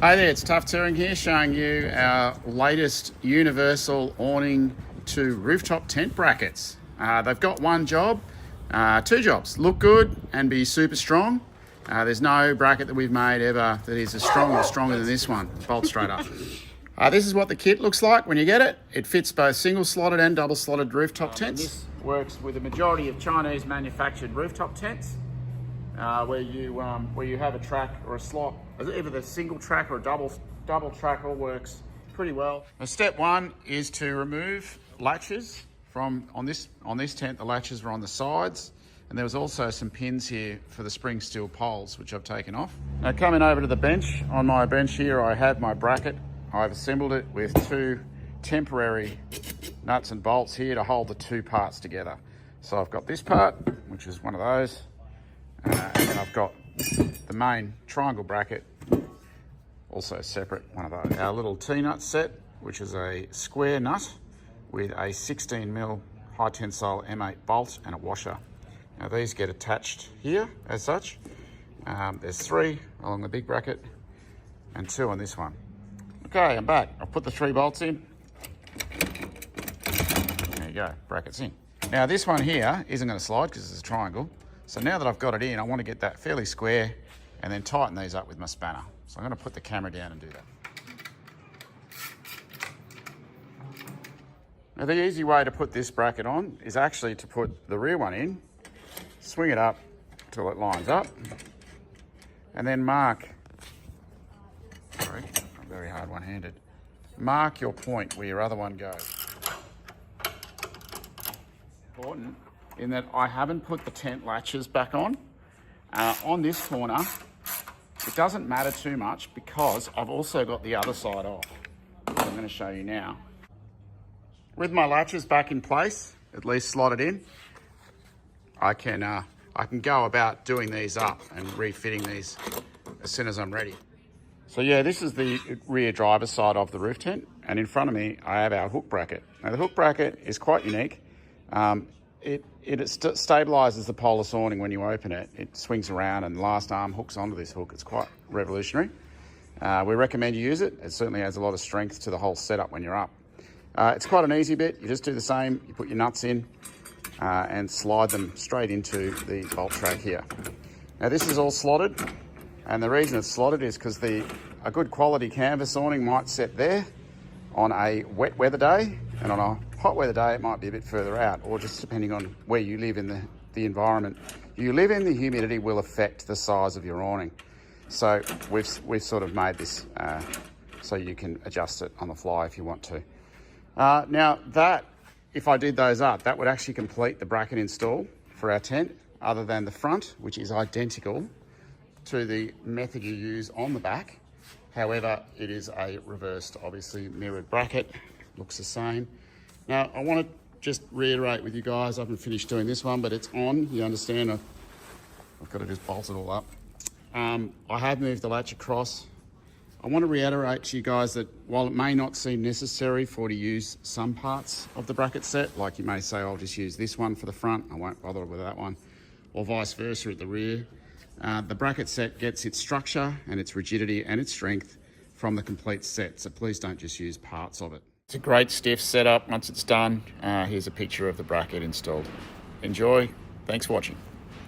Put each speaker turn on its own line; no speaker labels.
Hi there, it's Tough Touring here, showing you our latest universal awning to rooftop tent brackets. They've got one job, two jobs: look good and be super strong. There's no bracket that we've made ever that is as strong or stronger than this one. Bolt straight up. This is what the kit looks like when you get it. It fits both single slotted and double slotted rooftop tents. This works with the majority of Chinese manufactured rooftop tents. Where you have a track or a slot, either the single track or a double track, all works pretty well. Now, step one is to remove latches from on this tent. The latches were on the sides, and there was also some pins here for the spring steel poles, which I've taken off. Now, coming over to the bench, on my bench here I have my bracket. I've assembled it with two temporary nuts and bolts here to hold the two parts together. So I've got this part, which is one of those. And then I've got the main triangle bracket, also separate, one of those. Our little T-nut set, which is a square nut with a 16mm high tensile M8 bolt and a washer. Now these get attached here as such. There's three along the big bracket and two on this one. Okay, I'm back. I've put the three bolts in. There you go, bracket's in. Now this one here isn't going to slide because it's a triangle. So now that I've got it in, I want to get that fairly square and then tighten these up with my spanner. So I'm going to put the camera down and do that. Now the easy way to put this bracket on is actually to put the rear one in, swing it up till it lines up, and then mark, sorry, I'm very hard one-handed, mark your point where your other one goes. Important in that I haven't put the tent latches back on. On this corner, it doesn't matter too much because I've also got the other side off, which I'm going to show you now. With my latches back in place, at least slotted in, I can go about doing these up and refitting these as soon as I'm ready. So yeah, this is the rear driver's side of the roof tent, and in front of me I have our hook bracket. Now the hook bracket is quite unique. It stabilises the Polis awning when you open it. It swings around and the last arm hooks onto this hook. It's quite revolutionary. We recommend you use it. It certainly adds a lot of strength to the whole setup when you're up. It's quite an easy bit. You just do the same. You put your nuts in and slide them straight into the bolt track here. Now this is all slotted, and the reason it's slotted is because a good quality canvas awning might set there on a wet weather day, and on a hot weather day it might be a bit further out, or just depending on where you live in the environment you live in, the humidity will affect the size of your awning. So we've sort of made this so you can adjust it on the fly if you want to. Now that, if I did those up, that would actually complete the bracket install for our tent, other than the front, which is identical to the method you use on the back. However, it is a reversed, obviously mirrored bracket, looks the same. Now, I want to just reiterate with you guys, I haven't finished doing this one, but it's on, you understand, I've got to just bolt it all up. I have moved the latch across. I want to reiterate to you guys that while it may not seem necessary to use some parts of the bracket set, like you may say, I'll just use this one for the front, I won't bother with that one, or vice versa at the rear. The bracket set gets its structure and its rigidity and its strength from the complete set, so please don't just use parts of it. It's a great stiff setup once it's done. Here's a picture of the bracket installed. Enjoy. Thanks for watching.